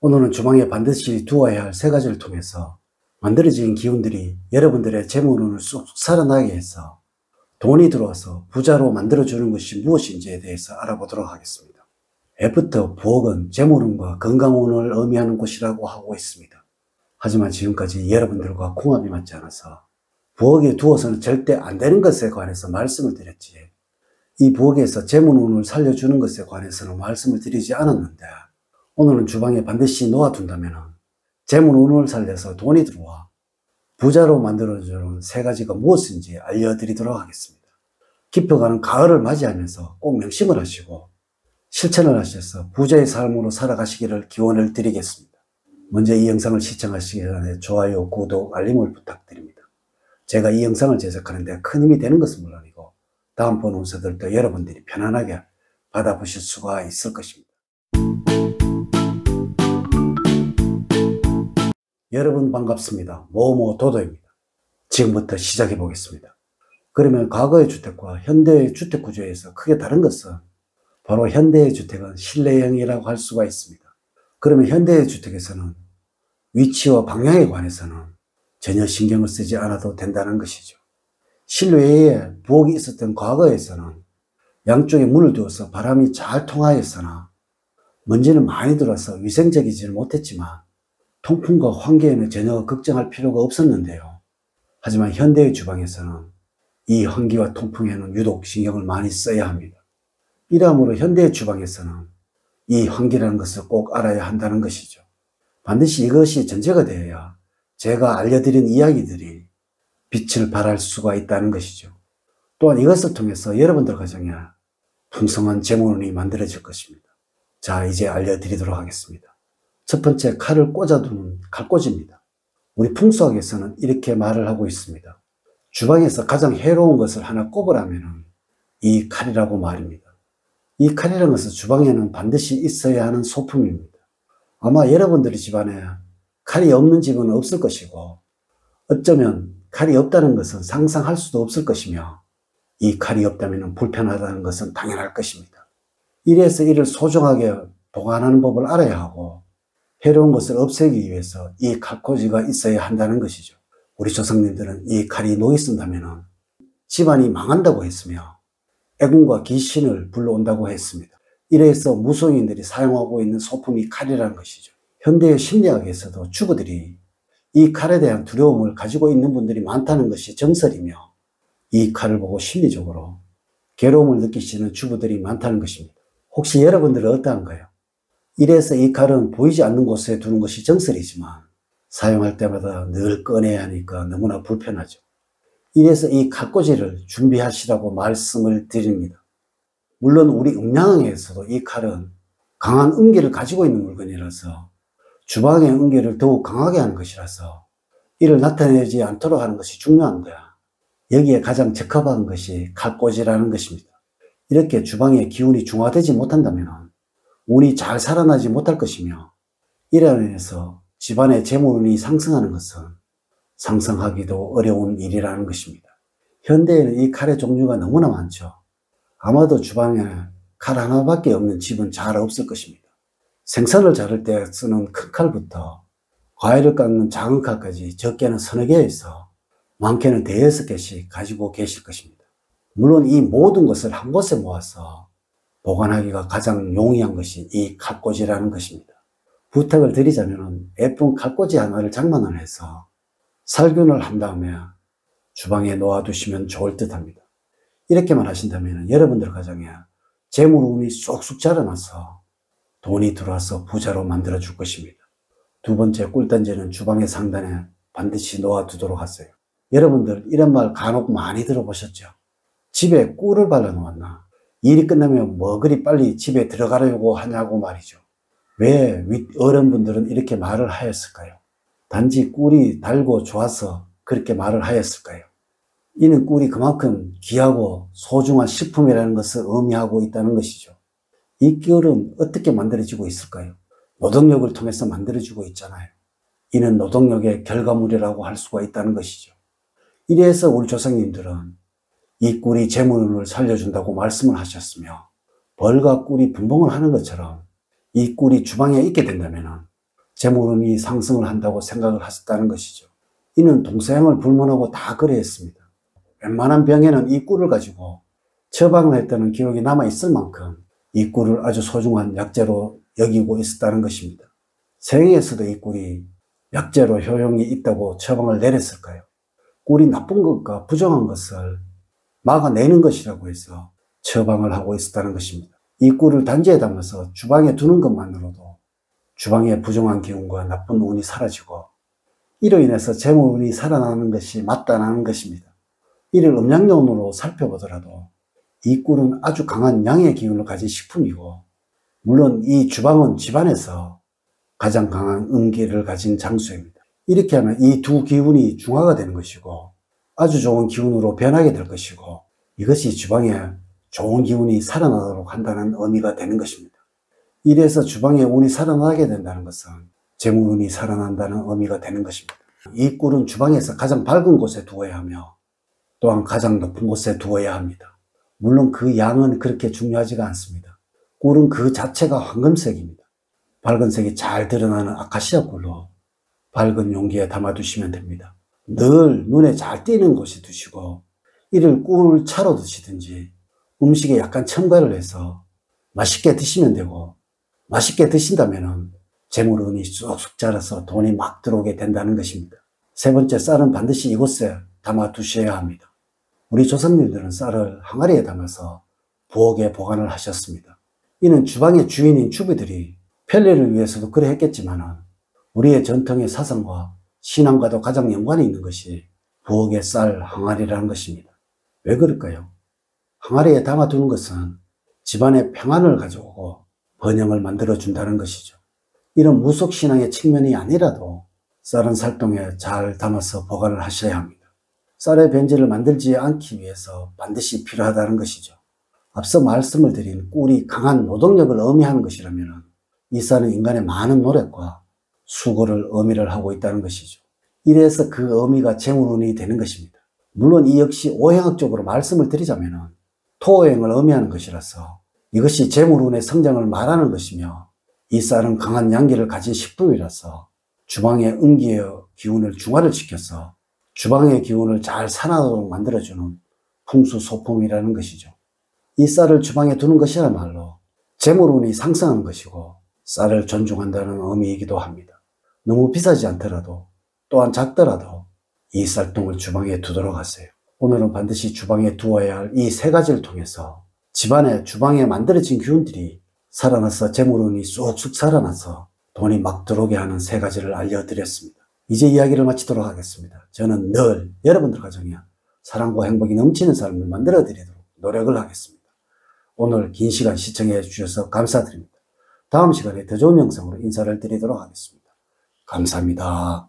오늘은 주방에 반드시 두어야 할 세 가지를 통해서 만들어진 기운들이 여러분들의 재물운을 쑥쑥 살아나게 해서 돈이 들어와서 부자로 만들어주는 것이 무엇인지에 대해서 알아보도록 하겠습니다. 애프터 부엌은 재물운과 건강운을 의미하는 곳이라고 하고 있습니다. 하지만 지금까지 여러분들과 궁합이 맞지 않아서 부엌에 두어서는 절대 안 되는 것에 관해서 말씀을 드렸지, 이 부엌에서 재물운을 살려주는 것에 관해서는 말씀을 드리지 않았는데, 오늘은 주방에 반드시 놓아둔다면 재물운을 살려서 돈이 들어와 부자로 만들어주는 세 가지가 무엇인지 알려드리도록 하겠습니다. 깊어가는 가을을 맞이하면서 꼭 명심을 하시고 실천을 하셔서 부자의 삶으로 살아가시기를 기원을 드리겠습니다. 먼저 이 영상을 시청하시기 전에 좋아요, 구독, 알림을 부탁드립니다. 제가 이 영상을 제작하는데 큰 힘이 되는 것은 물론이고 다음번 운세들도 여러분들이 편안하게 받아보실 수가 있을 것입니다. 여러분 반갑습니다. 모모도도입니다. 지금부터 시작해 보겠습니다. 그러면 과거의 주택과 현대의 주택 구조에서 크게 다른 것은 바로 현대의 주택은 실내형이라고 할 수가 있습니다. 그러면 현대의 주택에서는 위치와 방향에 관해서는 전혀 신경을 쓰지 않아도 된다는 것이죠. 실외에 부엌이 있었던 과거에서는 양쪽에 문을 두어서 바람이 잘 통하였으나 먼지는 많이 들어와서 위생적이지는 못했지만 통풍과 환기에는 전혀 걱정할 필요가 없었는데요. 하지만 현대의 주방에서는 이 환기와 통풍에는 유독 신경을 많이 써야 합니다. 이러므로 현대의 주방에서는 이 환기라는 것을 꼭 알아야 한다는 것이죠. 반드시 이것이 전제가 되어야 제가 알려드린 이야기들이 빛을 발할 수가 있다는 것이죠. 또한 이것을 통해서 여러분들 가정에 풍성한 재물운이 만들어질 것입니다. 자, 이제 알려드리도록 하겠습니다. 첫 번째, 칼을 꽂아두는 칼꽂이입니다. 우리 풍수학에서는 이렇게 말을 하고 있습니다. 주방에서 가장 해로운 것을 하나 꼽으라면 이 칼이라고 말입니다. 이 칼이라는 것은 주방에는 반드시 있어야 하는 소품입니다. 아마 여러분들의 집안에 칼이 없는 집은 없을 것이고, 어쩌면 칼이 없다는 것은 상상할 수도 없을 것이며, 이 칼이 없다면 불편하다는 것은 당연할 것입니다. 이래서 이를 소중하게 보관하는 법을 알아야 하고, 해로운 것을 없애기 위해서 이 칼꽂이가 있어야 한다는 것이죠. 우리 조상님들은 이 칼이 놓였다면 집안이 망한다고 했으며 애군과 귀신을 불러온다고 했습니다. 이래서 무속인들이 사용하고 있는 소품이 칼이라는 것이죠. 현대의 심리학에서도 주부들이 이 칼에 대한 두려움을 가지고 있는 분들이 많다는 것이 정설이며, 이 칼을 보고 심리적으로 괴로움을 느끼시는 주부들이 많다는 것입니다. 혹시 여러분들은 어떠한가요? 이래서 이 칼은 보이지 않는 곳에 두는 것이 정설이지만 사용할 때마다 늘 꺼내야 하니까 너무나 불편하죠. 이래서 이 칼꽂이를 준비하시라고 말씀을 드립니다. 물론 우리 음양에서도 이 칼은 강한 음기를 가지고 있는 물건이라서 주방의 음기를 더욱 강하게 하는 것이라서 이를 나타내지 않도록 하는 것이 중요한데, 여기에 가장 적합한 것이 칼꽂이라는 것입니다. 이렇게 주방의 기운이 중화되지 못한다면 운이 잘 살아나지 못할 것이며, 이로 인해서 집안의 재물운이 상승하는 것은 상상하기도 어려운 일이라는 것입니다. 현대에는 이 칼의 종류가 너무나 많죠. 아마도 주방에 칼 하나밖에 없는 집은 잘 없을 것입니다. 생선을 자를 때 쓰는 큰 칼부터 과일을 깎는 작은 칼까지 적게는 서너 개에서 많게는 대여섯 개씩 가지고 계실 것입니다. 물론 이 모든 것을 한 곳에 모아서 보관하기가 가장 용이한 것이 이 칼꽂이라는 것입니다. 부탁을 드리자면 예쁜 칼꽂이 하나를 장만을 해서 살균을 한 다음에 주방에 놓아두시면 좋을 듯 합니다. 이렇게만 하신다면 여러분들 가정에 재물운이 쏙쏙 자라나서 돈이 들어와서 부자로 만들어 줄 것입니다. 두 번째, 꿀단지는 주방의 상단에 반드시 놓아두도록 하세요. 여러분들 이런 말 간혹 많이 들어보셨죠? 집에 꿀을 발라 놓았나? 일이 끝나면 뭐 그리 빨리 집에 들어가려고 하냐고 말이죠. 왜 어른분들은 이렇게 말을 하였을까요? 단지 꿀이 달고 좋아서 그렇게 말을 하였을까요? 이는 꿀이 그만큼 귀하고 소중한 식품이라는 것을 의미하고 있다는 것이죠. 이 꿀은 어떻게 만들어지고 있을까요? 노동력을 통해서 만들어지고 있잖아요. 이는 노동력의 결과물이라고 할 수가 있다는 것이죠. 이래서 우리 조상님들은 이 꿀이 재물운을 살려준다고 말씀을 하셨으며, 벌과 꿀이 분봉을 하는 것처럼 이 꿀이 주방에 있게 된다면 재물운이 상승을 한다고 생각을 하셨다는 것이죠. 이는 동서양을 불문하고 다 그래했습니다. 웬만한 병에는 이 꿀을 가지고 처방을 했다는 기록이 남아있을 만큼 이 꿀을 아주 소중한 약재로 여기고 있었다는 것입니다. 서양에서도 이 꿀이 약재로 효용이 있다고 처방을 내렸을까요? 꿀이 나쁜 것과 부정한 것을 막아내는 것이라고 해서 처방을 하고 있었다는 것입니다. 이 꿀을 단지에 담아서 주방에 두는 것만으로도 주방의 부정한 기운과 나쁜 운이 사라지고 이로 인해서 재물운이 살아나는 것이 맞다는 것입니다. 이를 음양론으로 살펴보더라도 이 꿀은 아주 강한 양의 기운을 가진 식품이고, 물론 이 주방은 집안에서 가장 강한 음기를 가진 장소입니다. 이렇게 하면 이 두 기운이 중화가 되는 것이고 아주 좋은 기운으로 변하게 될 것이고, 이것이 주방에 좋은 기운이 살아나도록 한다는 의미가 되는 것입니다. 이래서 주방에 운이 살아나게 된다는 것은 재물운이 살아난다는 의미가 되는 것입니다. 이 꿀은 주방에서 가장 밝은 곳에 두어야 하며 또한 가장 높은 곳에 두어야 합니다. 물론 그 양은 그렇게 중요하지가 않습니다. 꿀은 그 자체가 황금색입니다. 밝은 색이 잘 드러나는 아카시아 꿀로 밝은 용기에 담아두시면 됩니다. 늘 눈에 잘 띄는 곳에 두시고 이를 꿀차로 드시든지 음식에 약간 첨가를 해서 맛있게 드시면 되고, 맛있게 드신다면 재물운이 쑥쑥 자라서 돈이 막 들어오게 된다는 것입니다. 세 번째, 쌀은 반드시 이곳에 담아 두셔야 합니다. 우리 조상님들은 쌀을 항아리에 담아서 부엌에 보관을 하셨습니다. 이는 주방의 주인인 주부들이 편리를 위해서도 그래 했겠지만 우리의 전통의 사상과 신앙과도 가장 연관이 있는 것이 부엌의 쌀 항아리라는 것입니다. 왜 그럴까요? 항아리에 담아두는 것은 집안의 평안을 가져오고 번영을 만들어준다는 것이죠. 이런 무속신앙의 측면이 아니라도 쌀은 쌀통에 잘 담아서 보관을 하셔야 합니다. 쌀의 변질을 만들지 않기 위해서 반드시 필요하다는 것이죠. 앞서 말씀을 드린 꿀이 강한 노동력을 의미하는 것이라면 이 쌀은 인간의 많은 노력과 수고를 의미를 하고 있다는 것이죠. 이래서 그 의미가 재물운이 되는 것입니다. 물론 이 역시 오행학적으로 말씀을 드리자면 토오행을 의미하는 것이라서 이것이 재물운의 성장을 말하는 것이며, 이 쌀은 강한 양기를 가진 식품이라서 주방의 음기의 기운을 중화를 시켜서 주방의 기운을 잘 살아나도록 만들어주는 풍수소품이라는 것이죠. 이 쌀을 주방에 두는 것이야말로 재물운이 상승한 것이고 쌀을 존중한다는 의미이기도 합니다. 너무 비싸지 않더라도 또한 작더라도 이 쌀통을 주방에 두도록 하세요. 오늘은 반드시 주방에 두어야 할 이 세 가지를 통해서 집안에 주방에 만들어진 기운들이 살아나서 재물운이 쑥쑥 살아나서 돈이 막 들어오게 하는 세 가지를 알려드렸습니다. 이제 이야기를 마치도록 하겠습니다. 저는 늘 여러분들 가정에 사랑과 행복이 넘치는 삶을 만들어 드리도록 노력을 하겠습니다. 오늘 긴 시간 시청해 주셔서 감사드립니다. 다음 시간에 더 좋은 영상으로 인사를 드리도록 하겠습니다. 감사합니다.